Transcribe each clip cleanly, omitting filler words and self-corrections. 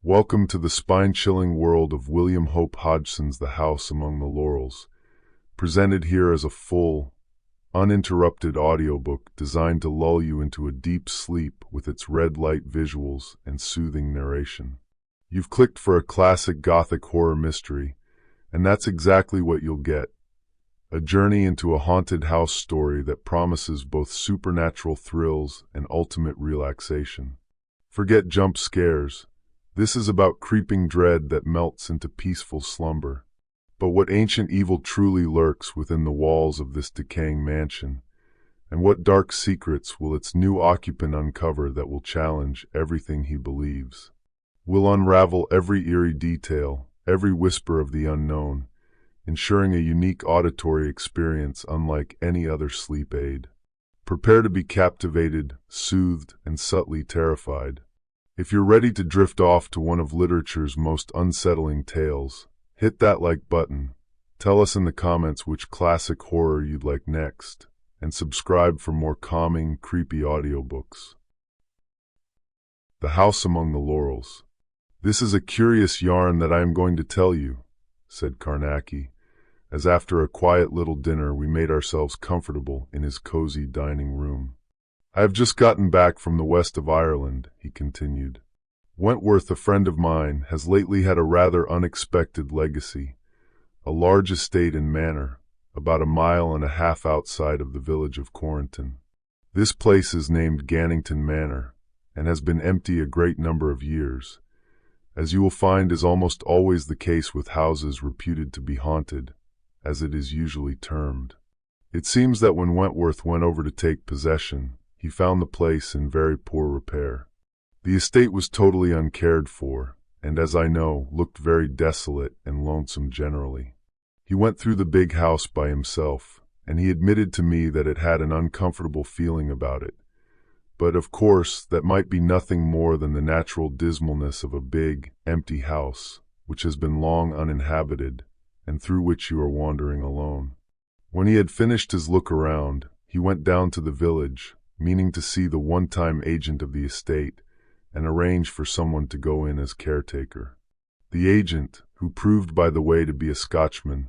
Welcome to the spine-chilling world of William Hope Hodgson's The House Among the Laurels, presented here as a full, uninterrupted audiobook designed to lull you into a deep sleep with its red light visuals and soothing narration. You've clicked for a classic Gothic horror mystery, and that's exactly what you'll get. A journey into a haunted house story that promises both supernatural thrills and ultimate relaxation. Forget jump scares. This is about creeping dread that melts into peaceful slumber. But what ancient evil truly lurks within the walls of this decaying mansion? And what dark secrets will its new occupant uncover that will challenge everything he believes? We'll unravel every eerie detail, every whisper of the unknown, ensuring a unique auditory experience unlike any other sleep aid. Prepare to be captivated, soothed, and subtly terrified. If you're ready to drift off to one of literature's most unsettling tales, hit that like button, tell us in the comments which classic horror you'd like next, and subscribe for more calming, creepy audiobooks. The House Among the Laurels. This is a curious yarn that I am going to tell you, said Carnacki, as after a quiet little dinner we made ourselves comfortable in his cozy dining room. I have just gotten back from the west of Ireland, he continued. Wentworth, a friend of mine, has lately had a rather unexpected legacy, a large estate and manor, about 1.5 miles outside of the village of Quarrenton. This place is named Gannington Manor, and has been empty a great number of years, as you will find is almost always the case with houses reputed to be haunted, as it is usually termed. It seems that when Wentworth went over to take possession, he found the place in very poor repair. The estate was totally uncared for, and as I know, looked very desolate and lonesome generally. He went through the big house by himself, and he admitted to me that it had an uncomfortable feeling about it. But of course, that might be nothing more than the natural dismalness of a big, empty house, which has been long uninhabited, and through which you are wandering alone. When he had finished his look around, he went down to the village, meaning to see the one-time agent of the estate and arrange for someone to go in as caretaker. The agent, who proved by the way to be a Scotchman,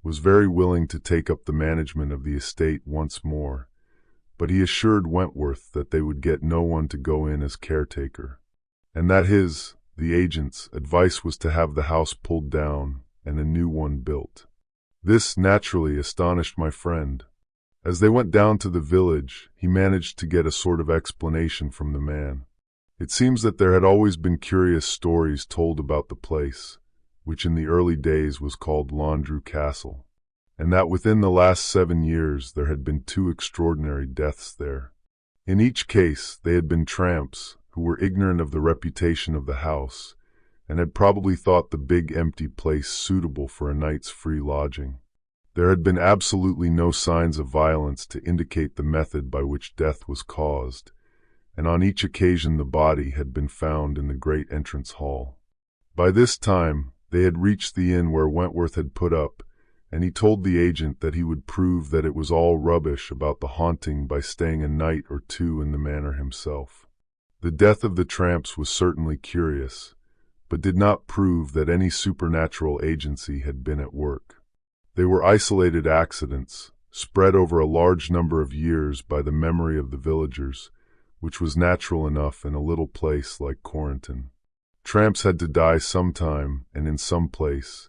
was very willing to take up the management of the estate once more, but he assured Wentworth that they would get no one to go in as caretaker, and that his, the agent's, advice was to have the house pulled down and a new one built. This naturally astonished my friend. As they went down to the village, he managed to get a sort of explanation from the man. It seems that there had always been curious stories told about the place, which in the early days was called Landru Castle, and that within the last 7 years there had been 2 extraordinary deaths there. In each case, they had been tramps who were ignorant of the reputation of the house and had probably thought the big empty place suitable for a night's free lodging. There had been absolutely no signs of violence to indicate the method by which death was caused, and on each occasion the body had been found in the great entrance hall. By this time, they had reached the inn where Wentworth had put up, and he told the agent that he would prove that it was all rubbish about the haunting by staying a night or 2 in the manor himself. The death of the tramps was certainly curious, but did not prove that any supernatural agency had been at work. They were isolated accidents, spread over a large number of years by the memory of the villagers, which was natural enough in a little place like Quarrenton. Tramps had to die sometime and in some place,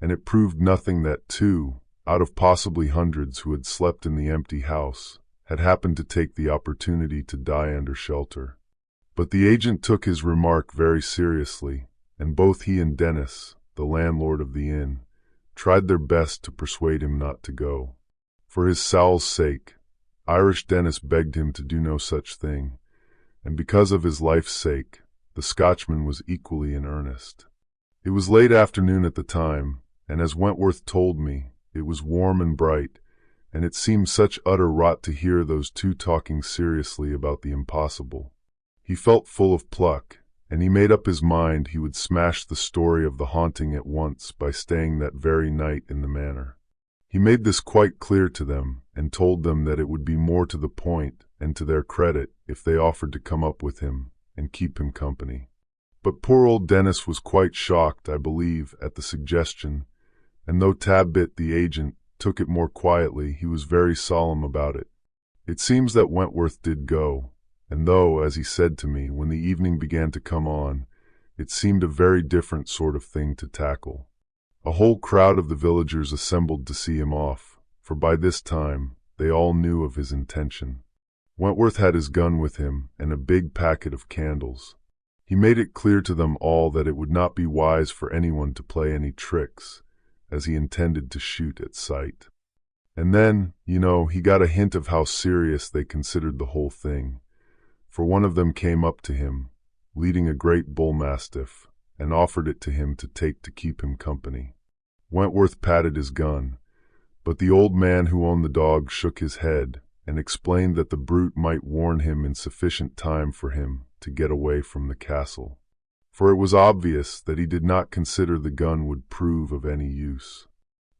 and it proved nothing that 2, out of possibly hundreds who had slept in the empty house, had happened to take the opportunity to die under shelter. But the agent took his remark very seriously, and both he and Dennis, the landlord of the inn, tried their best to persuade him not to go. For his sowl's sake, Irish Dennis begged him to do no such thing, and because of his life's sake, the Scotchman was equally in earnest. It was late afternoon at the time, and as Wentworth told me, it was warm and bright, and it seemed such utter rot to hear those 2 talking seriously about the impossible. He felt full of pluck, and he made up his mind he would smash the story of the haunting at once by staying that very night in the manor. He made this quite clear to them, and told them that it would be more to the point and to their credit if they offered to come up with him and keep him company. But poor old Dennis was quite shocked, I believe, at the suggestion, and though Tabbit, the agent, took it more quietly, he was very solemn about it. It seems that Wentworth did go, and though, as he said to me, when the evening began to come on, it seemed a very different sort of thing to tackle. A whole crowd of the villagers assembled to see him off, for by this time they all knew of his intention. Wentworth had his gun with him and a big packet of candles. He made it clear to them all that it would not be wise for anyone to play any tricks, as he intended to shoot at sight. And then, he got a hint of how serious they considered the whole thing, for one of them came up to him, leading a great bull mastiff, and offered it to him to take to keep him company. Wentworth patted his gun, but the old man who owned the dog shook his head and explained that the brute might warn him in sufficient time for him to get away from the castle, for it was obvious that he did not consider the gun would prove of any use.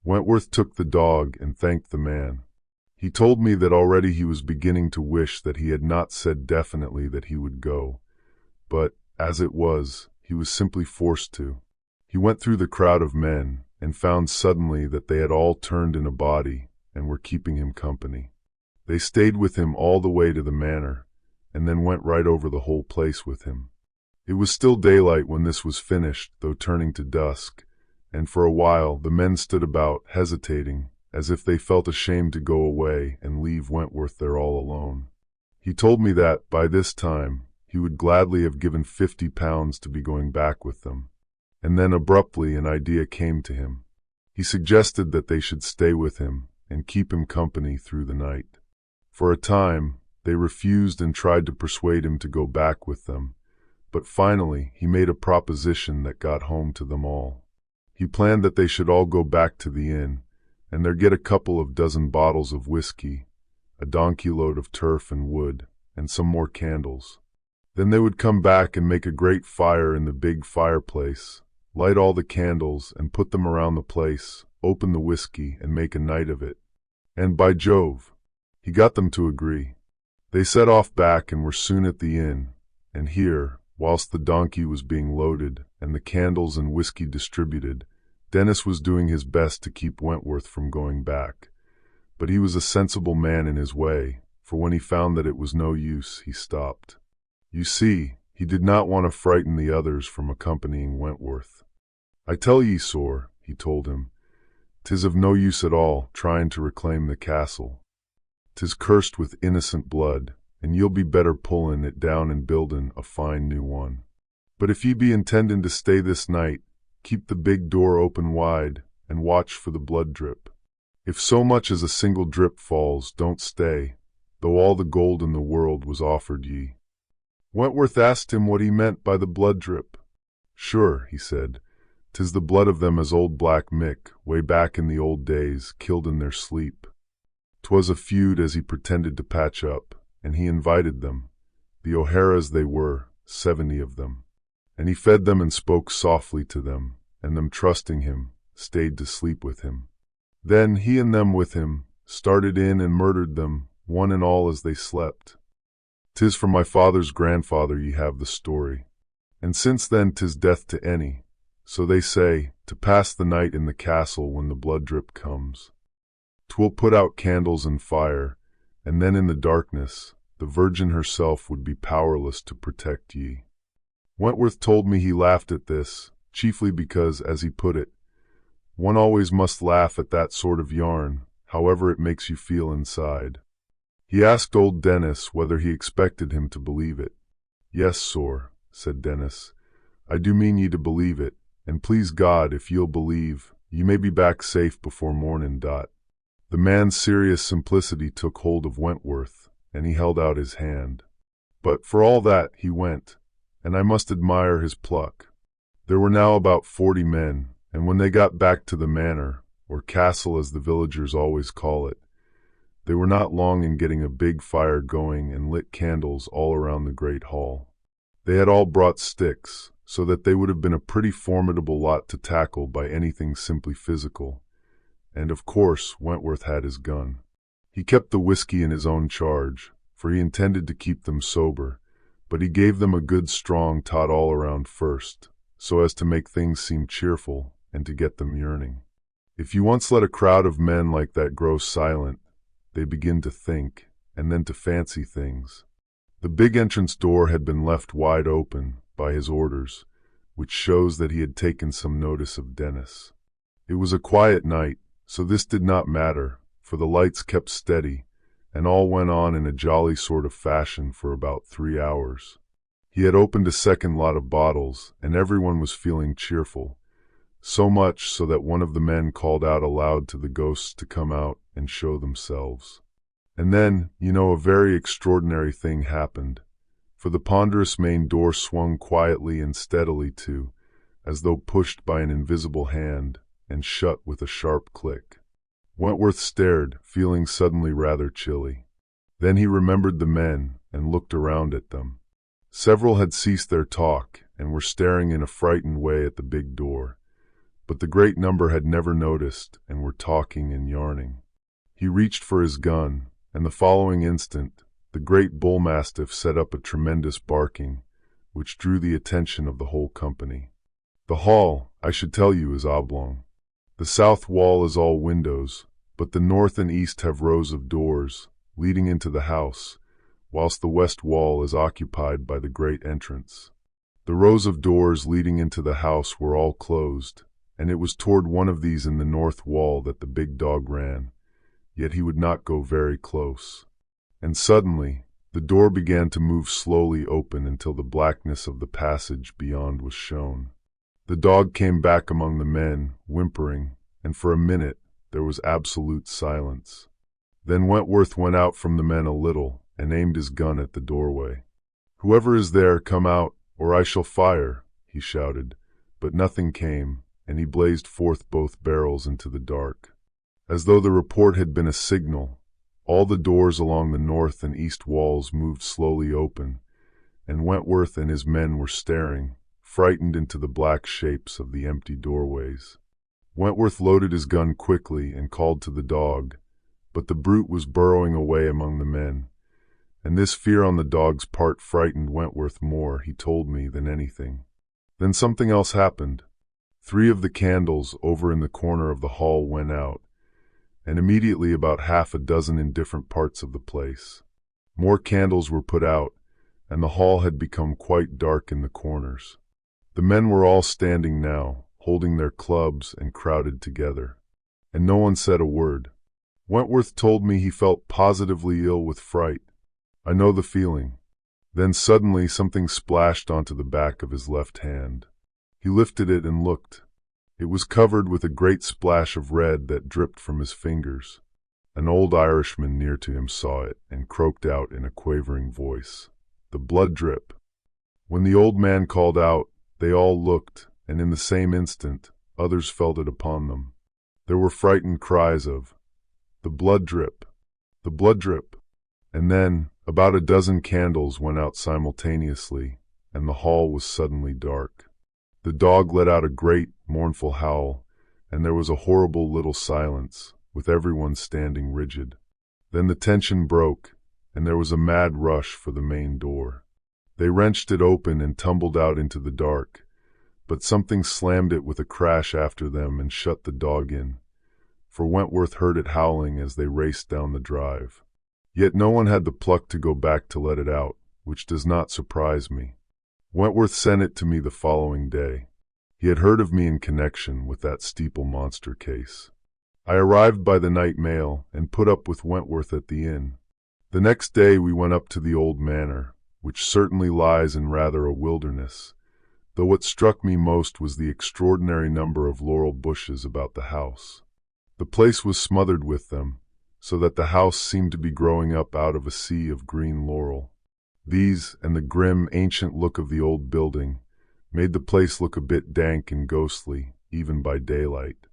Wentworth took the dog and thanked the man. He told me that already he was beginning to wish that he had not said definitely that he would go, but, as it was, he was simply forced to. He went through the crowd of men and found suddenly that they had all turned in a body and were keeping him company. They stayed with him all the way to the manor, and then went right over the whole place with him. It was still daylight when this was finished, though turning to dusk, and for a while the men stood about, hesitating, as if they felt ashamed to go away and leave Wentworth there all alone. He told me that, by this time, he would gladly have given £50 to be going back with them. And then abruptly an idea came to him. He suggested that they should stay with him and keep him company through the night. For a time, they refused and tried to persuade him to go back with them, but finally he made a proposition that got home to them all. He planned that they should all go back to the inn, and there get a couple of dozen bottles of whiskey, a donkey load of turf and wood, and some more candles. Then they would come back and make a great fire in the big fireplace, light all the candles and put them around the place, open the whiskey and make a night of it. And by Jove, he got them to agree. They set off back and were soon at the inn, and here, whilst the donkey was being loaded and the candles and whiskey distributed, Dennis was doing his best to keep Wentworth from going back. But he was a sensible man in his way, for when he found that it was no use, he stopped. You see, he did not want to frighten the others from accompanying Wentworth. "I tell ye, sir," he told him, "'tis of no use at all trying to reclaim the castle. 'Tis cursed with innocent blood, and ye'll be better pullin' it down and buildin' a fine new one. But if ye be intendin' to stay this night, keep the big door open wide, and watch for the blood drip. If so much as a single drip falls, don't stay, though all the gold in the world was offered ye." Wentworth asked him what he meant by the blood drip. "Sure," he said, "'tis the blood of them as old Black Mick, way back in the old days, killed in their sleep. 'Twas a feud as he pretended to patch up, and he invited them, the O'Haras they were, 70 of them. And he fed them and spoke softly to them, and them trusting him, stayed to sleep with him. Then he and them with him started in and murdered them, one and all as they slept. 'Tis from my father's grandfather ye have the story, and since then 'tis death to any, so they say, to pass the night in the castle when the blood drip comes. 'Twill put out candles and fire, and then in the darkness the Virgin herself would be powerless to protect ye." Wentworth told me he laughed at this, chiefly because, as he put it, one always must laugh at that sort of yarn, however it makes you feel inside. He asked old Dennis whether he expected him to believe it. "Yes, sir," said Dennis, "I do mean ye to believe it, and please God, if ye'll believe, ye may be back safe before mornin'. The man's serious simplicity took hold of Wentworth, and he held out his hand. But for all that, he went, and I must admire his pluck. There were now about 40 men, and when they got back to the manor, or castle as the villagers always call it, they were not long in getting a big fire going and lit candles all around the great hall. They had all brought sticks, so that they would have been a pretty formidable lot to tackle by anything simply physical. And of course Wentworth had his gun. He kept the whiskey in his own charge, for he intended to keep them sober, but he gave them a good strong tot all around first, so as to make things seem cheerful and to get them yearning. If you once let a crowd of men like that grow silent, they begin to think, and then to fancy things. The big entrance door had been left wide open by his orders, which shows that he had taken some notice of Dennis. It was a quiet night, so this did not matter, for the lights kept steady, and all went on in a jolly sort of fashion for about 3 hours. He had opened a second lot of bottles, and everyone was feeling cheerful, so much so that one of the men called out aloud to the ghosts to come out and show themselves. And then, a very extraordinary thing happened, for the ponderous main door swung quietly and steadily to, as though pushed by an invisible hand, and shut with a sharp click. Wentworth stared, feeling suddenly rather chilly. Then he remembered the men and looked around at them. Several had ceased their talk and were staring in a frightened way at the big door, but the great number had never noticed and were talking and yarning. He reached for his gun, and the following instant, the great bull-mastiff set up a tremendous barking, which drew the attention of the whole company. The hall, I should tell you, is oblong. The south wall is all windows, but the north and east have rows of doors, leading into the house, whilst the west wall is occupied by the great entrance. The rows of doors leading into the house were all closed, and it was toward one of these in the north wall that the big dog ran, yet he would not go very close. And suddenly, the door began to move slowly open until the blackness of the passage beyond was shown. The dog came back among the men, whimpering, and for a minute there was absolute silence. Then Wentworth went out from the men a little and aimed his gun at the doorway. "Whoever is there, come out, or I shall fire," he shouted, but nothing came, and he blazed forth both barrels into the dark. As though the report had been a signal, all the doors along the north and east walls moved slowly open, and Wentworth and his men were staring, frightened, into the black shapes of the empty doorways. Wentworth loaded his gun quickly and called to the dog, but the brute was burrowing away among the men, and this fear on the dog's part frightened Wentworth more, he told me, than anything. Then something else happened. 3 of the candles over in the corner of the hall went out, and immediately about half a dozen in different parts of the place. More candles were put out, and the hall had become quite dark in the corners. The men were all standing now, holding their clubs and crowded together, and no one said a word. Wentworth told me he felt positively ill with fright. I know the feeling. Then suddenly something splashed onto the back of his left hand. He lifted it and looked. It was covered with a great splash of red that dripped from his fingers. An old Irishman near to him saw it and croaked out in a quavering voice, "The blood drip." When the old man called out, they all looked, and in the same instant, others felt it upon them. There were frightened cries of, "The blood drip! The blood drip!" And then, about a dozen candles went out simultaneously, and the hall was suddenly dark. The dog let out a great, mournful howl, and there was a horrible little silence, with everyone standing rigid. Then the tension broke, and there was a mad rush for the main door. They wrenched it open and tumbled out into the dark, but something slammed it with a crash after them and shut the dog in, for Wentworth heard it howling as they raced down the drive. Yet no one had the pluck to go back to let it out, which does not surprise me. Wentworth sent it to me the following day. He had heard of me in connection with that steeple monster case. I arrived by the night mail and put up with Wentworth at the inn. The next day we went up to the old manor, which certainly lies in rather a wilderness, though what struck me most was the extraordinary number of laurel bushes about the house. The place was smothered with them, so that the house seemed to be growing up out of a sea of green laurel. These, and the grim, ancient look of the old building, made the place look a bit dank and ghostly, even by daylight.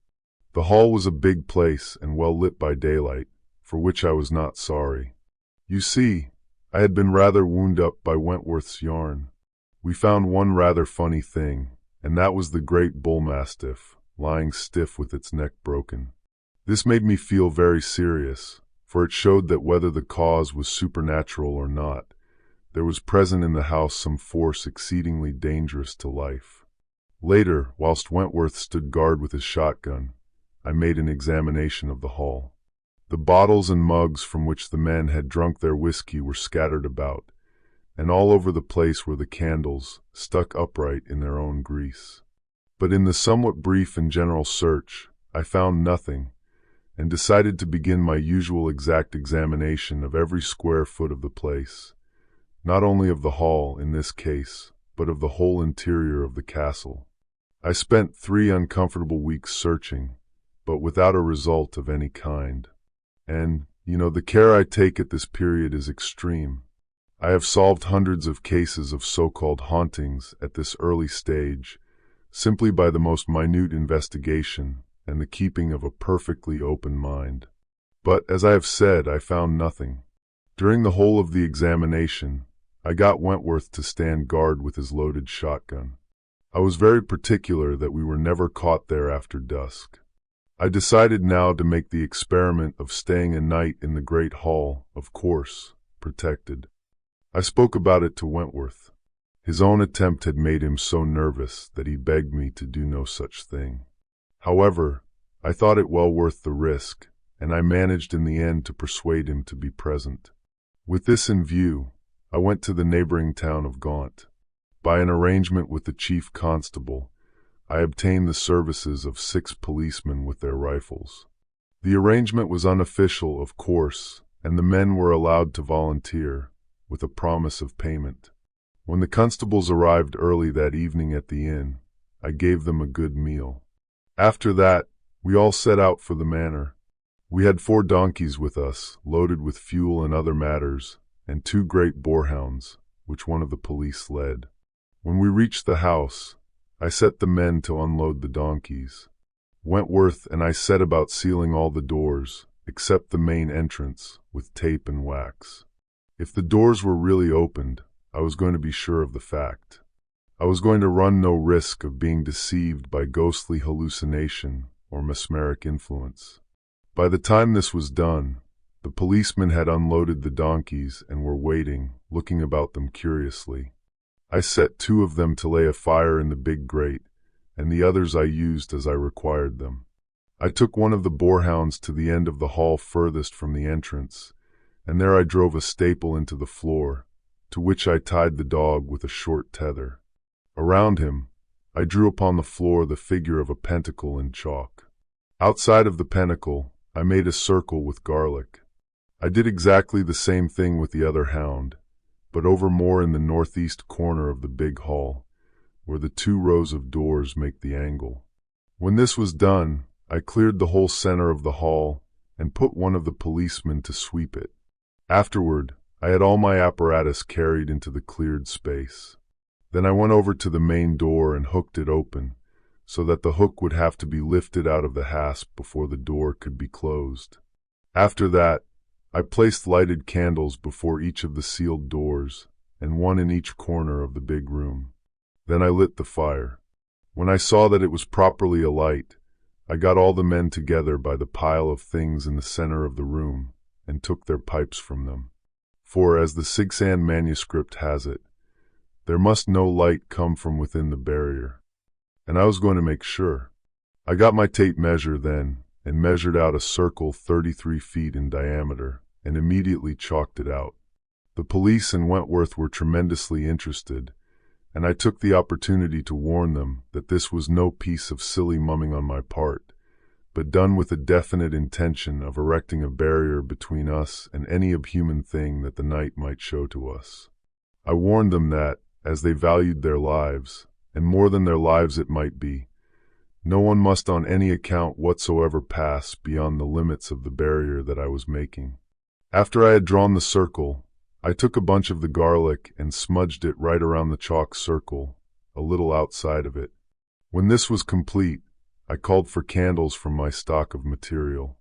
The hall was a big place and well lit by daylight, for which I was not sorry. You see, I had been rather wound up by Wentworth's yarn. We found one rather funny thing, and that was the great bull-mastiff, lying stiff with its neck broken. This made me feel very serious, for it showed that whether the cause was supernatural or not, there was present in the house some force exceedingly dangerous to life. Later, whilst Wentworth stood guard with his shotgun, I made an examination of the hall. The bottles and mugs from which the men had drunk their whiskey were scattered about, and all over the place were the candles, stuck upright in their own grease. But in the somewhat brief and general search, I found nothing, and decided to begin my usual exact examination of every square foot of the place, not only of the hall in this case, but of the whole interior of the castle. I spent 3 uncomfortable weeks searching, but without a result of any kind. And, the care I take at this period is extreme. I have solved hundreds of cases of so-called hauntings at this early stage, simply by the most minute investigation and the keeping of a perfectly open mind. But, as I have said, I found nothing. During the whole of the examination, I got Wentworth to stand guard with his loaded shotgun. I was very particular that we were never caught there after dusk. I decided now to make the experiment of staying a night in the great hall, of course, protected. I spoke about it to Wentworth. His own attempt had made him so nervous that he begged me to do no such thing. However, I thought it well worth the risk, and I managed in the end to persuade him to be present. With this in view, I went to the neighboring town of Gaunt. By an arrangement with the chief constable, I obtained the services of 6 policemen with their rifles. The arrangement was unofficial, of course, and the men were allowed to volunteer, with a promise of payment. When the constables arrived early that evening at the inn, I gave them a good meal. After that, we all set out for the manor. We had 4 donkeys with us, loaded with fuel and other matters, and 2 great boarhounds, which one of the police led. When we reached the house, I set the men to unload the donkeys. Wentworth and I set about sealing all the doors, except the main entrance, with tape and wax. If the doors were really opened, I was going to be sure of the fact. I was going to run no risk of being deceived by ghostly hallucination or mesmeric influence. By the time this was done, the policemen had unloaded the donkeys and were waiting, looking about them curiously. I set 2 of them to lay a fire in the big grate, and the others I used as I required them. I took one of the boarhounds to the end of the hall furthest from the entrance, and there I drove a staple into the floor, to which I tied the dog with a short tether. Around him, I drew upon the floor the figure of a pentacle in chalk. Outside of the pentacle, I made a circle with garlic. I did exactly the same thing with the other hound, but over more in the northeast corner of the big hall, where the 2 rows of doors make the angle. When this was done, I cleared the whole center of the hall and put one of the policemen to sweep it. Afterward, I had all my apparatus carried into the cleared space. Then I went over to the main door and hooked it open, so that the hook would have to be lifted out of the hasp before the door could be closed. After that, I placed lighted candles before each of the sealed doors, and one in each corner of the big room. Then I lit the fire. When I saw that it was properly alight, I got all the men together by the pile of things in the center of the room, and took their pipes from them. For, as the Sigsand manuscript has it, there must no light come from within the barrier. And I was going to make sure. I got my tape measure then, and measured out a circle 33 feet in diameter, and immediately chalked it out. The police and Wentworth were tremendously interested, and I took the opportunity to warn them that this was no piece of silly mumming on my part, but done with a definite intention of erecting a barrier between us and any abhuman thing that the night might show to us. I warned them that, as they valued their lives, and more than their lives it might be, no one must on any account whatsoever pass beyond the limits of the barrier that I was making. After I had drawn the circle, I took a bunch of the garlic and smudged it right around the chalk circle, a little outside of it. When this was complete, I called for candles from my stock of material.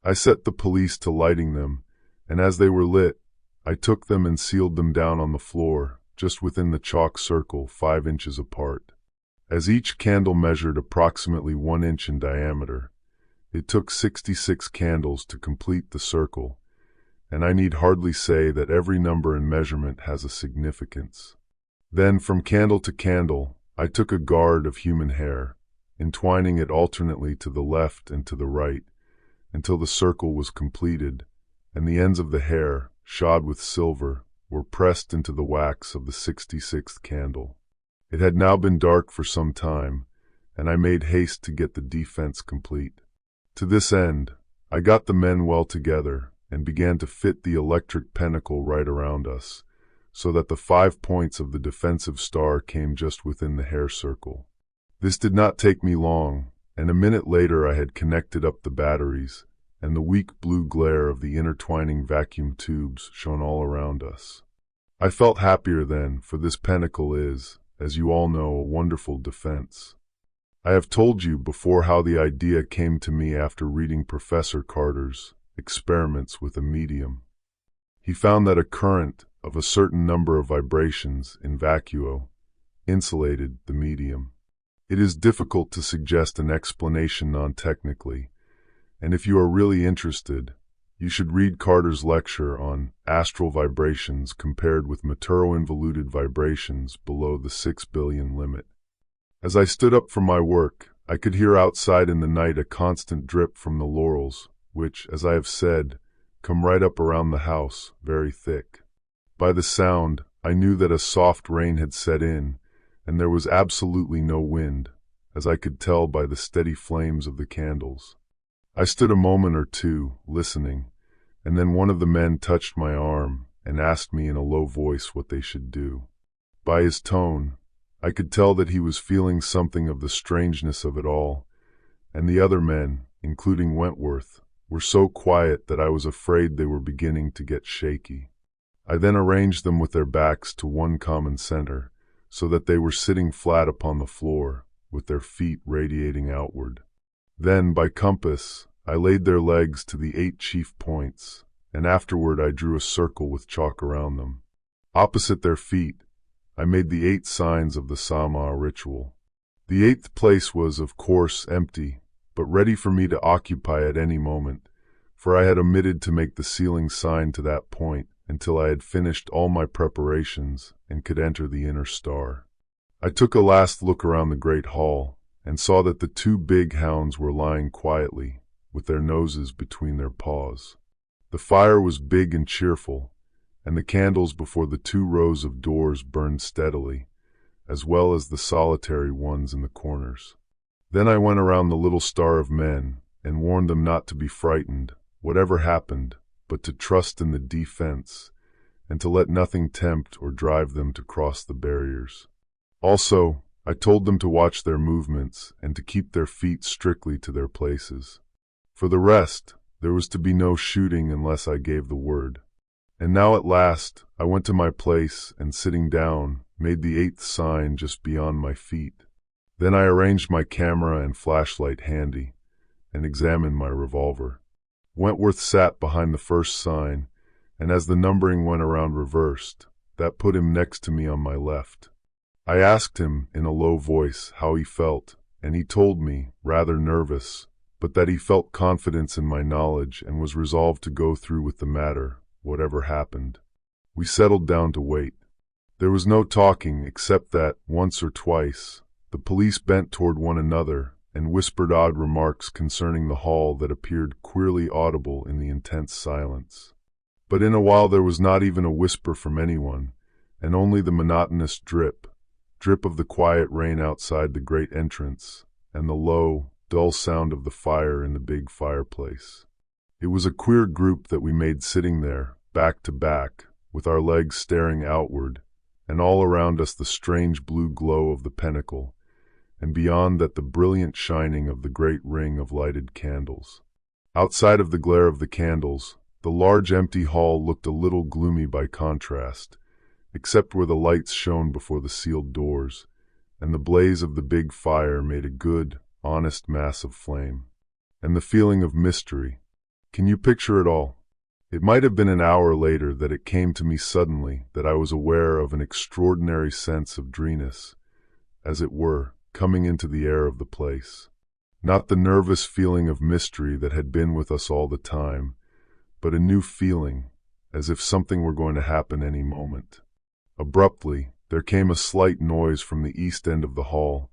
I set the police to lighting them, and as they were lit, I took them and sealed them down on the floor, just within the chalk circle, 5 inches apart. As each candle measured approximately 1 inch in diameter, it took 66 candles to complete the circle, and I need hardly say that every number and measurement has a significance. Then, from candle to candle, I took a guard of human hair, entwining it alternately to the left and to the right, until the circle was completed, and the ends of the hair, shod with silver, were pressed into the wax of the 66th candle. It had now been dark for some time, and I made haste to get the defense complete. To this end, I got the men well together and began to fit the electric pentacle right around us, so that the 5 points of the defensive star came just within the hair circle. This did not take me long, and a minute later I had connected up the batteries, and the weak blue glare of the intertwining vacuum tubes shone all around us. I felt happier then, for this pentacle is, as you all know, a wonderful defense. I have told you before how the idea came to me after reading Professor Carter's Experiments with a Medium. He found that a current of a certain number of vibrations in vacuo insulated the medium. It is difficult to suggest an explanation non-technically, and if you are really interested, you should read Carter's lecture on astral vibrations compared with maturo-involuted vibrations below the 6 billion limit. As I stood up from my work, I could hear outside in the night a constant drip from the laurels, which, as I have said, come right up around the house, very thick. By the sound, I knew that a soft rain had set in, and there was absolutely no wind, as I could tell by the steady flames of the candles. I stood a moment or two, listening, and then one of the men touched my arm and asked me in a low voice what they should do. By his tone, I could tell that he was feeling something of the strangeness of it all, and the other men, including Wentworth, were so quiet that I was afraid they were beginning to get shaky. I then arranged them with their backs to one common center, so that they were sitting flat upon the floor, with their feet radiating outward. Then, by compass, I laid their legs to the 8 chief points, and afterward I drew a circle with chalk around them. Opposite their feet, I made the 8 signs of the Sama ritual. The 8th place was, of course, empty, but ready for me to occupy at any moment, for I had omitted to make the sealing sign to that point until I had finished all my preparations and could enter the inner star. I took a last look around the great hall, and saw that the 2 big hounds were lying quietly, with their noses between their paws. The fire was big and cheerful, and the candles before the 2 rows of doors burned steadily, as well as the solitary ones in the corners. Then I went around the little star of men, and warned them not to be frightened, whatever happened, but to trust in the defense, and to let nothing tempt or drive them to cross the barriers. Also, I told them to watch their movements and to keep their feet strictly to their places. For the rest, there was to be no shooting unless I gave the word. And now at last, I went to my place and sitting down, made the 8th sign just beyond my feet. Then I arranged my camera and flashlight handy, and examined my revolver. Wentworth sat behind the first sign, and as the numbering went around reversed, that put him next to me on my left. I asked him, in a low voice, how he felt, and he told me, rather nervous, but that he felt confidence in my knowledge and was resolved to go through with the matter, whatever happened. We settled down to wait. There was no talking except that, once or twice, the police bent toward one another and whispered odd remarks concerning the hall that appeared queerly audible in the intense silence. But in a while there was not even a whisper from anyone, and only the monotonous drip of the quiet rain outside the great entrance, and the low, dull sound of the fire in the big fireplace. It was a queer group that we made sitting there, back to back, with our legs staring outward, and all around us the strange blue glow of the pentacle, and beyond that the brilliant shining of the great ring of lighted candles. Outside of the glare of the candles, the large empty hall looked a little gloomy by contrast, except where the lights shone before the sealed doors, and the blaze of the big fire made a good, honest mass of flame. And the feeling of mystery. Can you picture it all? It might have been an hour later that it came to me suddenly that I was aware of an extraordinary sense of dryness, as it were, coming into the air of the place. Not the nervous feeling of mystery that had been with us all the time, but a new feeling, as if something were going to happen any moment. Abruptly, there came a slight noise from the east end of the hall,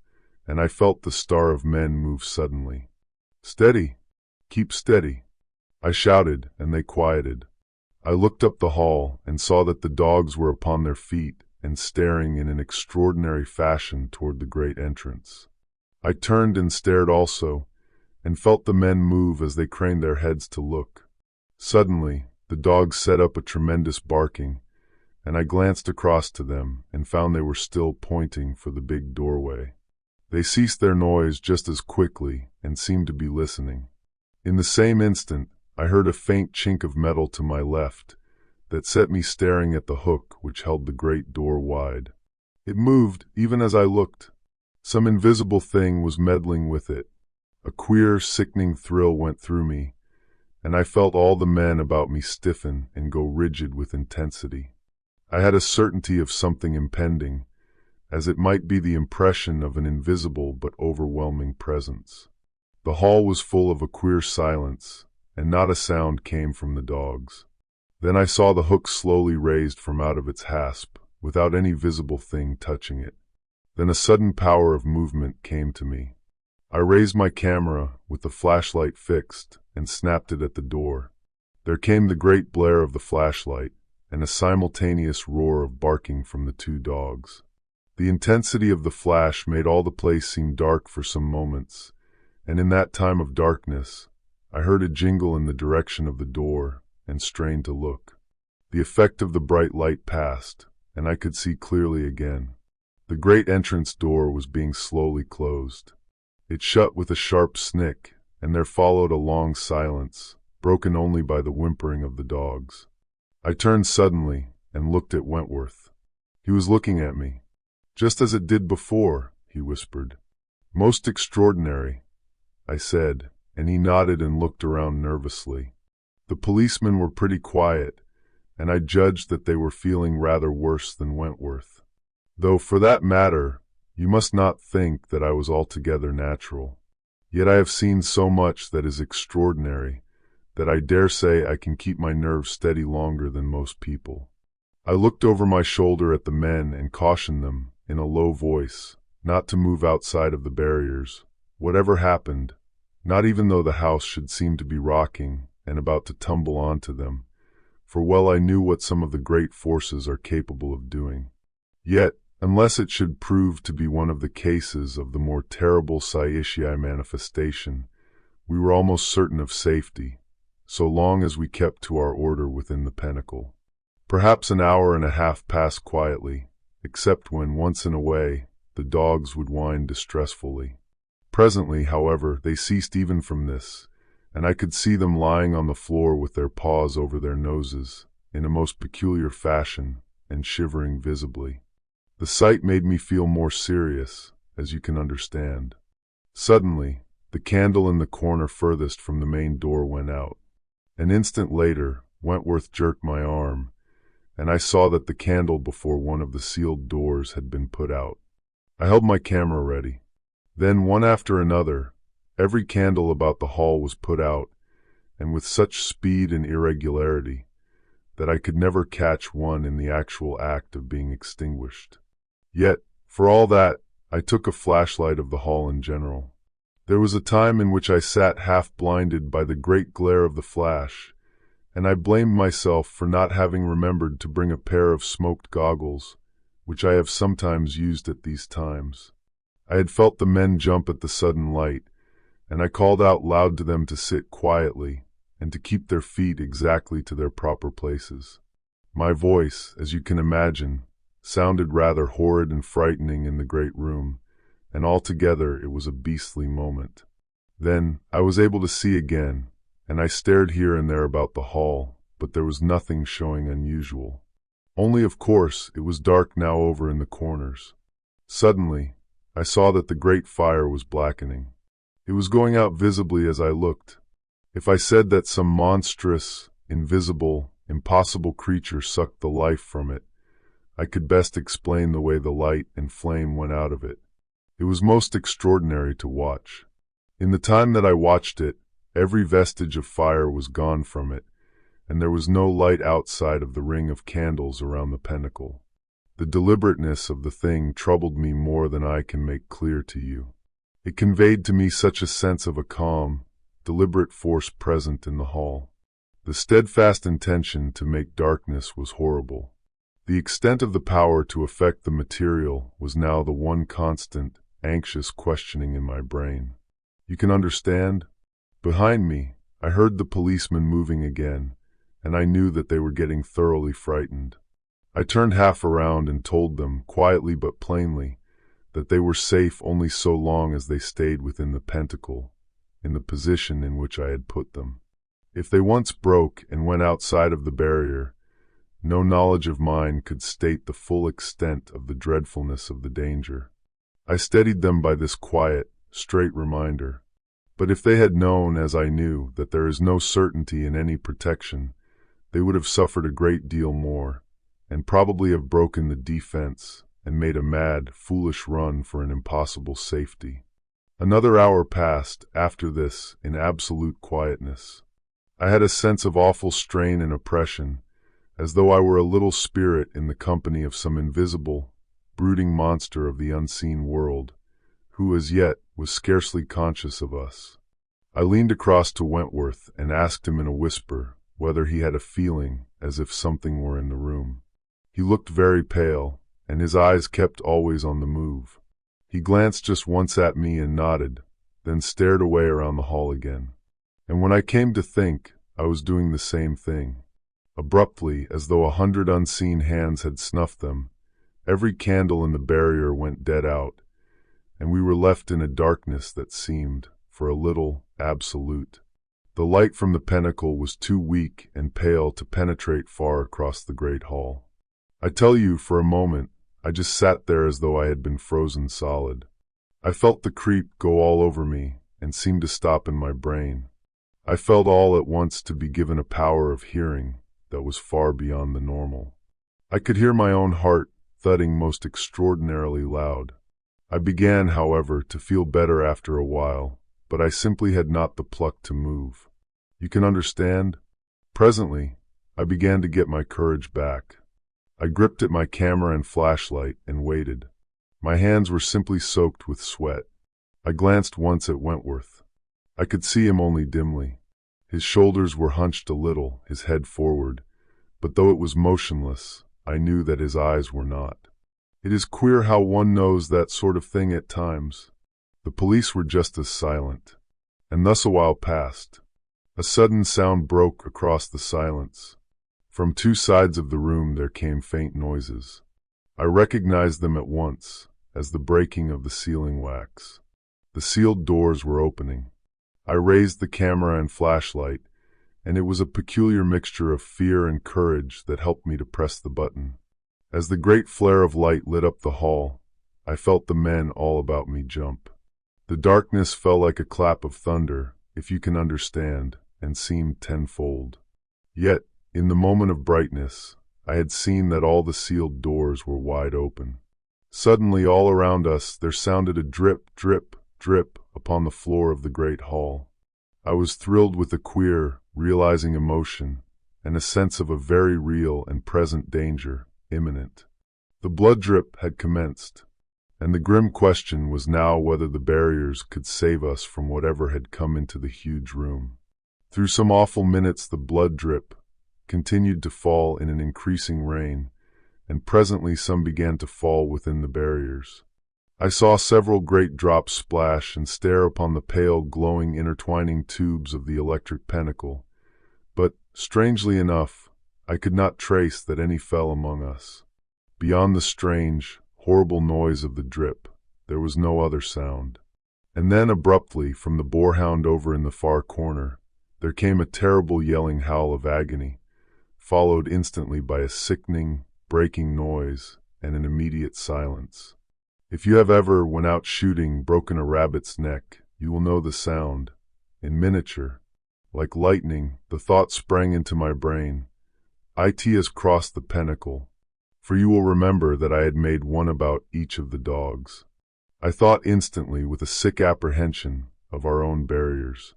and I felt the star of men move suddenly. "Steady! Keep steady!" I shouted, and they quieted. I looked up the hall and saw that the dogs were upon their feet and staring in an extraordinary fashion toward the great entrance. I turned and stared also, and felt the men move as they craned their heads to look. Suddenly, the dogs set up a tremendous barking, and I glanced across to them and found they were still pointing for the big doorway. They ceased their noise just as quickly and seemed to be listening. In the same instant, I heard a faint chink of metal to my left that set me staring at the hook which held the great door wide. It moved even as I looked. Some invisible thing was meddling with it. A queer, sickening thrill went through me, and I felt all the men about me stiffen and go rigid with intensity. I had a certainty of something impending, as it might be the impression of an invisible but overwhelming presence. The hall was full of a queer silence, and not a sound came from the dogs. Then I saw the hook slowly raised from out of its hasp, without any visible thing touching it. Then a sudden power of movement came to me. I raised my camera, with the flashlight fixed, and snapped it at the door. There came the great blare of the flashlight, and a simultaneous roar of barking from the two dogs. The intensity of the flash made all the place seem dark for some moments, and in that time of darkness, I heard a jingle in the direction of the door and strained to look. The effect of the bright light passed, and I could see clearly again. The great entrance door was being slowly closed. It shut with a sharp snick, and there followed a long silence, broken only by the whimpering of the dogs. I turned suddenly and looked at Wentworth. He was looking at me. "Just as it did before," he whispered. "Most extraordinary," I said, and he nodded and looked around nervously. The policemen were pretty quiet, and I judged that they were feeling rather worse than Wentworth. Though, for that matter, you must not think that I was altogether natural. Yet I have seen so much that is extraordinary that I dare say I can keep my nerves steady longer than most people. I looked over my shoulder at the men and cautioned them, in a low voice, not to move outside of the barriers, whatever happened, not even though the house should seem to be rocking and about to tumble onto them, for well I knew what some of the great forces are capable of doing. Yet, unless it should prove to be one of the cases of the more terrible Saishii manifestation, we were almost certain of safety, so long as we kept to our order within the pentacle. Perhaps an hour and a half passed quietly, except when, once in a way, the dogs would whine distressfully. Presently, however, they ceased even from this, and I could see them lying on the floor with their paws over their noses, in a most peculiar fashion, and shivering visibly. The sight made me feel more serious, as you can understand. Suddenly, the candle in the corner furthest from the main door went out. An instant later, Wentworth jerked my arm, and I saw that the candle before one of the sealed doors had been put out. I held my camera ready. Then, one after another, every candle about the hall was put out, and with such speed and irregularity that I could never catch one in the actual act of being extinguished. Yet, for all that, I took a flashlight of the hall in general. There was a time in which I sat half-blinded by the great glare of the flash, and I blamed myself for not having remembered to bring a pair of smoked goggles, which I have sometimes used at these times. I had felt the men jump at the sudden light, and I called out loud to them to sit quietly and to keep their feet exactly to their proper places. My voice, as you can imagine, sounded rather horrid and frightening in the great room, and altogether it was a beastly moment. Then I was able to see again, and I stared here and there about the hall, but there was nothing showing unusual. Only, of course, it was dark now over in the corners. Suddenly, I saw that the great fire was blackening. It was going out visibly as I looked. If I said that some monstrous, invisible, impossible creature sucked the life from it, I could best explain the way the light and flame went out of it. It was most extraordinary to watch. In the time that I watched it, every vestige of fire was gone from it, and there was no light outside of the ring of candles around the pinnacle. The deliberateness of the thing troubled me more than I can make clear to you. It conveyed to me such a sense of a calm, deliberate force present in the hall. The steadfast intention to make darkness was horrible. The extent of the power to affect the material was now the one constant, anxious questioning in my brain. You can understand? Behind me, I heard the policemen moving again, and I knew that they were getting thoroughly frightened. I turned half around and told them, quietly but plainly, that they were safe only so long as they stayed within the pentacle, in the position in which I had put them. If they once broke and went outside of the barrier, no knowledge of mine could state the full extent of the dreadfulness of the danger. I steadied them by this quiet, straight reminder. But if they had known, as I knew, that there is no certainty in any protection, they would have suffered a great deal more, and probably have broken the defense and made a mad, foolish run for an impossible safety. Another hour passed after this in absolute quietness. I had a sense of awful strain and oppression, as though I were a little spirit in the company of some invisible, brooding monster of the unseen world, who as yet was scarcely conscious of us. I leaned across to Wentworth and asked him in a whisper whether he had a feeling as if something were in the room. He looked very pale, and his eyes kept always on the move. He glanced just once at me and nodded, then stared away around the hall again. And when I came to think, I was doing the same thing. Abruptly, as though 100 unseen hands had snuffed them, every candle in the barrier went dead out, and we were left in a darkness that seemed, for a little, absolute. The light from the pinnacle was too weak and pale to penetrate far across the great hall. I tell you, for a moment, I just sat there as though I had been frozen solid. I felt the creep go all over me and seemed to stop in my brain. I felt all at once to be given a power of hearing that was far beyond the normal. I could hear my own heart thudding most extraordinarily loud. I began, however, to feel better after a while, but I simply had not the pluck to move. You can understand? Presently, I began to get my courage back. I gripped at my camera and flashlight and waited. My hands were simply soaked with sweat. I glanced once at Wentworth. I could see him only dimly. His shoulders were hunched a little, his head forward, but though it was motionless, I knew that his eyes were not. It is queer how one knows that sort of thing at times. The police were just as silent. And thus a while passed. A sudden sound broke across the silence. From two sides of the room there came faint noises. I recognized them at once as the breaking of the sealing wax. The sealed doors were opening. I raised the camera and flashlight, and it was a peculiar mixture of fear and courage that helped me to press the button. As the great flare of light lit up the hall, I felt the men all about me jump. The darkness fell like a clap of thunder, if you can understand, and seemed tenfold. Yet, in the moment of brightness, I had seen that all the sealed doors were wide open. Suddenly, all around us, there sounded a drip, drip, drip upon the floor of the great hall. I was thrilled with a queer, realizing emotion, and a sense of a very real and present danger, imminent. The blood drip had commenced, and the grim question was now whether the barriers could save us from whatever had come into the huge room. Through some awful minutes the blood drip continued to fall in an increasing rain, and presently some began to fall within the barriers. I saw several great drops splash and stare upon the pale, glowing, intertwining tubes of the electric pinnacle, but, strangely enough, I could not trace that any fell among us. Beyond the strange, horrible noise of the drip, there was no other sound. And then, abruptly, from the boarhound over in the far corner, there came a terrible yelling howl of agony, followed instantly by a sickening, breaking noise and an immediate silence. If you have ever, when out shooting, broken a rabbit's neck, you will know the sound. In miniature, like lightning, the thought sprang into my brain. It has crossed the pinnacle, for you will remember that I had made one about each of the dogs. I thought instantly, with a sick apprehension, of our own barriers.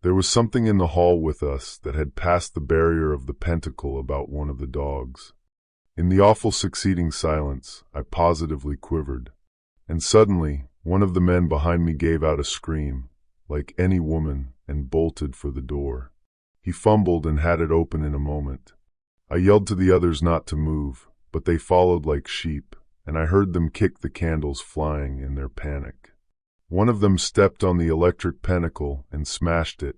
There was something in the hall with us that had passed the barrier of the pentacle about one of the dogs. In the awful succeeding silence, I positively quivered. And suddenly, one of the men behind me gave out a scream, like any woman, and bolted for the door. He fumbled and had it open in a moment. I yelled to the others not to move, but they followed like sheep, and I heard them kick the candles flying in their panic. One of them stepped on the electric pentacle and smashed it,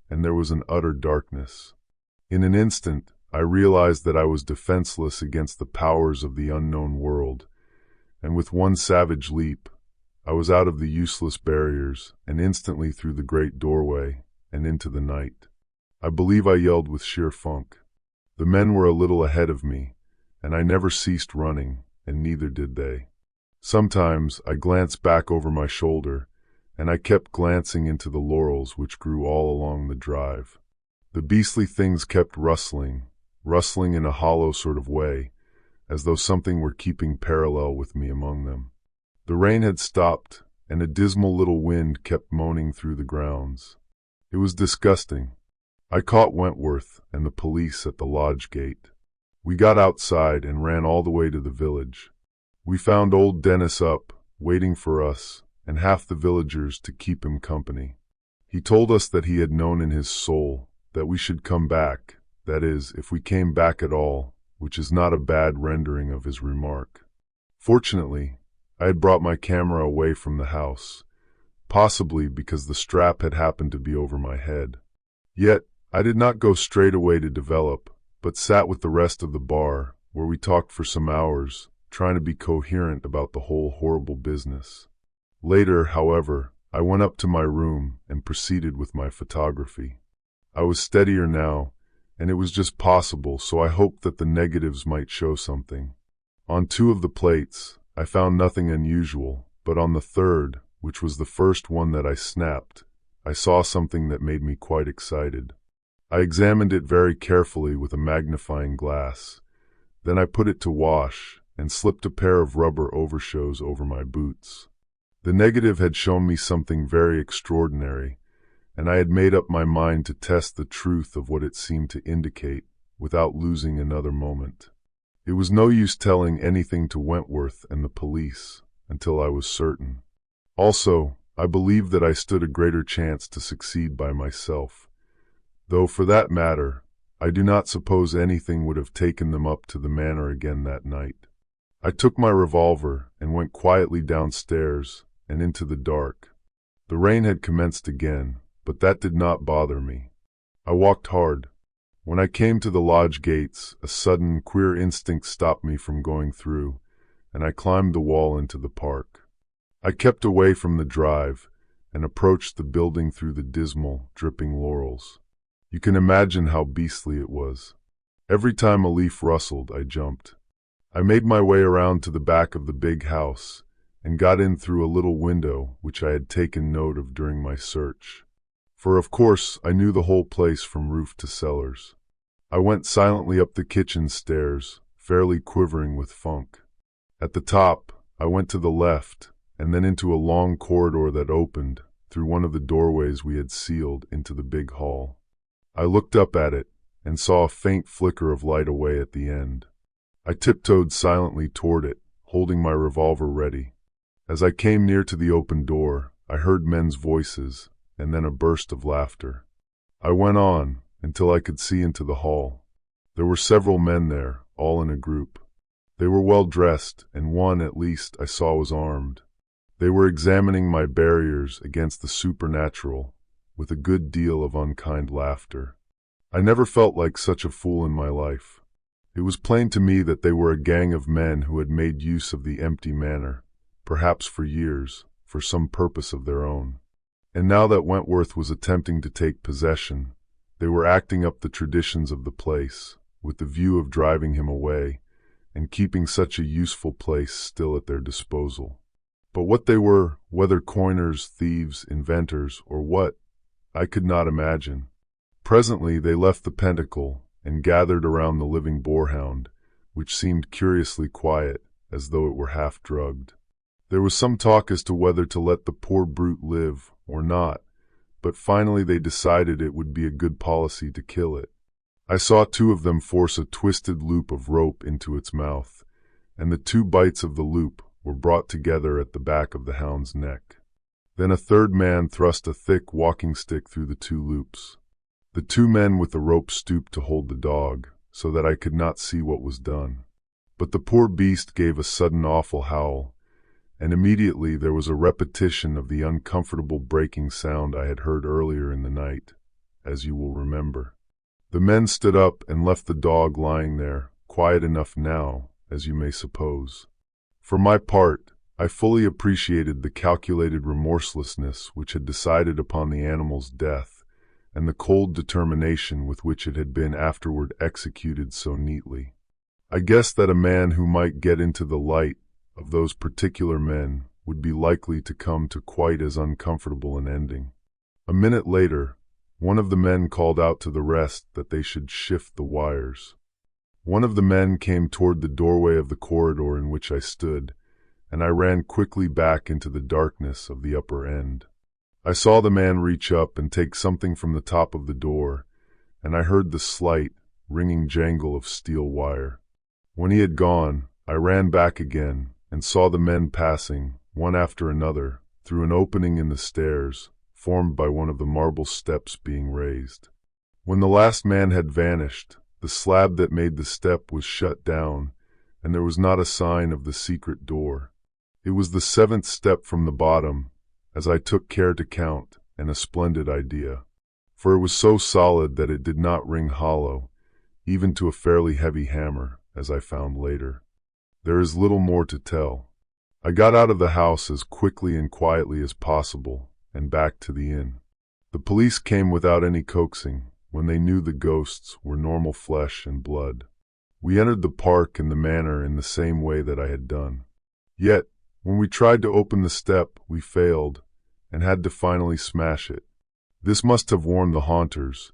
and there was an utter darkness. In an instant, I realized that I was defenseless against the powers of the unknown world, and with one savage leap, I was out of the useless barriers and instantly through the great doorway and into the night. I believe I yelled with sheer funk. The men were a little ahead of me, and I never ceased running, and neither did they. Sometimes I glanced back over my shoulder, and I kept glancing into the laurels which grew all along the drive. The beastly things kept rustling in a hollow sort of way, as though something were keeping parallel with me among them. The rain had stopped, and a dismal little wind kept moaning through the grounds. It was disgusting. I caught Wentworth and the police at the lodge gate. We got outside and ran all the way to the village. We found old Dennis up, waiting for us, and half the villagers to keep him company. He told us that he had known in his soul that we should come back, that is, if we came back at all, which is not a bad rendering of his remark. Fortunately, I had brought my camera away from the house, possibly because the strap had happened to be over my head. Yet, I did not go straight away to develop, but sat with the rest of the bar, where we talked for some hours, trying to be coherent about the whole horrible business. Later, however, I went up to my room and proceeded with my photography. I was steadier now, and it was just possible, so I hoped that the negatives might show something. On 2 of the plates, I found nothing unusual, but on the third, which was the first one that I snapped, I saw something that made me quite excited. I examined it very carefully with a magnifying glass. Then I put it to wash and slipped a pair of rubber overshoes over my boots. The negative had shown me something very extraordinary, and I had made up my mind to test the truth of what it seemed to indicate without losing another moment. It was no use telling anything to Wentworth and the police until I was certain. Also, I believed that I stood a greater chance to succeed by myself, though for that matter, I do not suppose anything would have taken them up to the manor again that night. I took my revolver and went quietly downstairs and into the dark. The rain had commenced again, but that did not bother me. I walked hard. When I came to the lodge gates, a sudden, queer instinct stopped me from going through, and I climbed the wall into the park. I kept away from the drive and approached the building through the dismal, dripping laurels. You can imagine how beastly it was. Every time a leaf rustled, I jumped. I made my way around to the back of the big house and got in through a little window which I had taken note of during my search. For of course I knew the whole place from roof to cellars. I went silently up the kitchen stairs, fairly quivering with funk. At the top, I went to the left, and then into a long corridor that opened, through one of the doorways we had sealed, into the big hall. I looked up at it, and saw a faint flicker of light away at the end. I tiptoed silently toward it, holding my revolver ready. As I came near to the open door, I heard men's voices, and then a burst of laughter. I went on, until I could see into the hall. There were several men there, all in a group. They were well dressed, and one, at least, I saw was armed. They were examining my barriers against the supernatural, with a good deal of unkind laughter. I never felt like such a fool in my life. It was plain to me that they were a gang of men who had made use of the empty manor, perhaps for years, for some purpose of their own. And now that Wentworth was attempting to take possession, they were acting up the traditions of the place, with the view of driving him away, and keeping such a useful place still at their disposal. But what they were, whether coiners, thieves, inventors, or what, I could not imagine. Presently they left the pentacle and gathered around the living boarhound, which seemed curiously quiet, as though it were half drugged. There was some talk as to whether to let the poor brute live or not, but finally they decided it would be a good policy to kill it. I saw two of them force a twisted loop of rope into its mouth, and the two bites of the loop were brought together at the back of the hound's neck. Then a third man thrust a thick walking stick through the two loops. The two men with the rope stooped to hold the dog, so that I could not see what was done. But the poor beast gave a sudden awful howl, and immediately there was a repetition of the uncomfortable breaking sound I had heard earlier in the night, as you will remember. The men stood up and left the dog lying there, quiet enough now, as you may suppose. For my part, I fully appreciated the calculated remorselessness which had decided upon the animal's death, and the cold determination with which it had been afterward executed so neatly. I guessed that a man who might get into the light of those particular men would be likely to come to quite as uncomfortable an ending. A minute later, one of the men called out to the rest that they should shift the wires. One of the men came toward the doorway of the corridor in which I stood, and I ran quickly back into the darkness of the upper end. I saw the man reach up and take something from the top of the door, and I heard the slight, ringing jangle of steel wire. When he had gone, I ran back again and saw the men passing, one after another, through an opening in the stairs, formed by one of the marble steps being raised. When the last man had vanished, the slab that made the step was shut down, and there was not a sign of the secret door. It was the seventh step from the bottom, as I took care to count, and a splendid idea. For it was so solid that it did not ring hollow, even to a fairly heavy hammer, as I found later. There is little more to tell. I got out of the house as quickly and quietly as possible, and back to the inn. The police came without any coaxing, when they knew the ghosts were normal flesh and blood. We entered the park and the manor in the same way that I had done. Yet, when we tried to open the step, we failed, and had to finally smash it. This must have warned the haunters,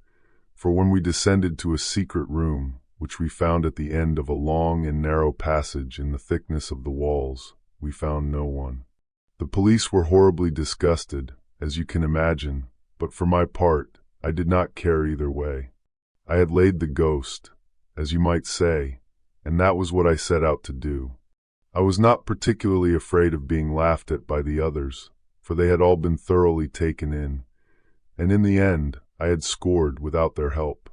for when we descended to a secret room, which we found at the end of a long and narrow passage in the thickness of the walls, we found no one. The police were horribly disgusted, as you can imagine, but for my part, I did not care either way. I had laid the ghost, as you might say, and that was what I set out to do. I was not particularly afraid of being laughed at by the others, for they had all been thoroughly taken in, and in the end I had scored without their help.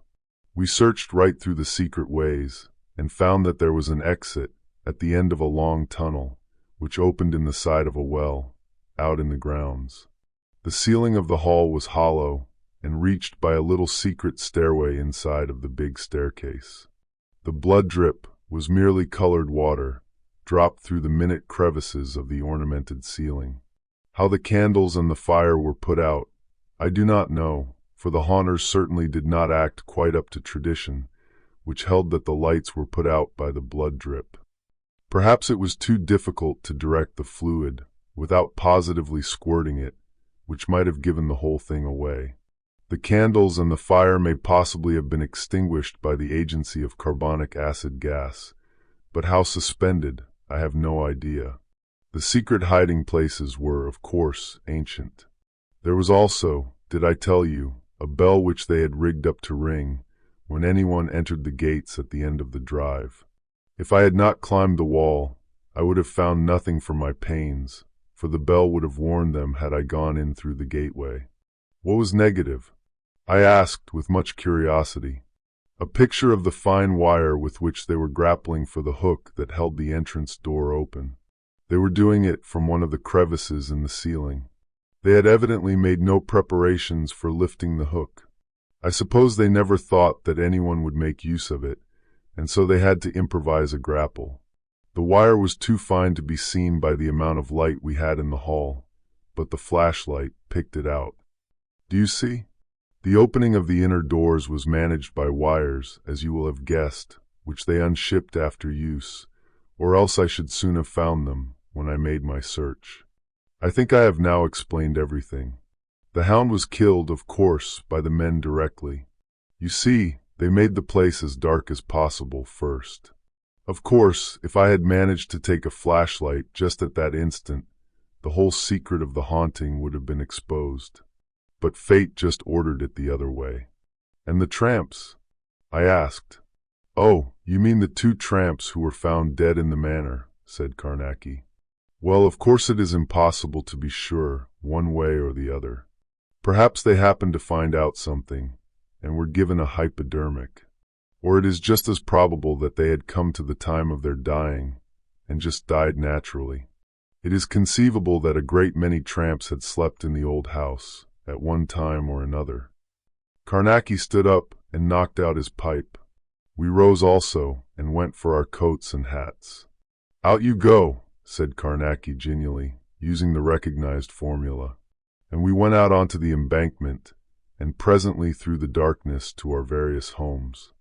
We searched right through the secret ways, and found that there was an exit at the end of a long tunnel, which opened in the side of a well, out in the grounds. The ceiling of the hall was hollow, and reached by a little secret stairway inside of the big staircase. The blood drip was merely colored water, dropped through the minute crevices of the ornamented ceiling. How the candles and the fire were put out, I do not know, for the haunters certainly did not act quite up to tradition, which held that the lights were put out by the blood drip. Perhaps it was too difficult to direct the fluid, without positively squirting it, which might have given the whole thing away. The candles and the fire may possibly have been extinguished by the agency of carbonic acid gas, but how suspended, I have no idea. The secret hiding places were, of course, ancient. There was also, did I tell you, a bell which they had rigged up to ring when anyone entered the gates at the end of the drive. If I had not climbed the wall, I would have found nothing for my pains, for the bell would have warned them had I gone in through the gateway. What was negative? I asked with much curiosity. A picture of the fine wire with which they were grappling for the hook that held the entrance door open. They were doing it from one of the crevices in the ceiling. They had evidently made no preparations for lifting the hook. I suppose they never thought that anyone would make use of it, and so they had to improvise a grapple. The wire was too fine to be seen by the amount of light we had in the hall, but the flashlight picked it out. Do you see? The opening of the inner doors was managed by wires, as you will have guessed, which they unshipped after use, or else I should soon have found them when I made my search. I think I have now explained everything. The hound was killed, of course, by the men directly. You see, they made the place as dark as possible first. Of course, if I had managed to take a flashlight just at that instant, the whole secret of the haunting would have been exposed. but fate just ordered it the other way. And the tramps? I asked. Oh, you mean the two tramps who were found dead in the manor, said Carnacki. Well, of course it is impossible to be sure, one way or the other. Perhaps they happened to find out something, and were given a hypodermic. Or it is just as probable that they had come to the time of their dying, and just died naturally. It is conceivable that a great many tramps had slept in the old house, at one time or another. Carnacki stood up and knocked out his pipe. We rose also, and went for our coats and hats. Out you go, said Carnacki genially, using the recognized formula. And we went out onto the embankment, and presently through the darkness to our various homes.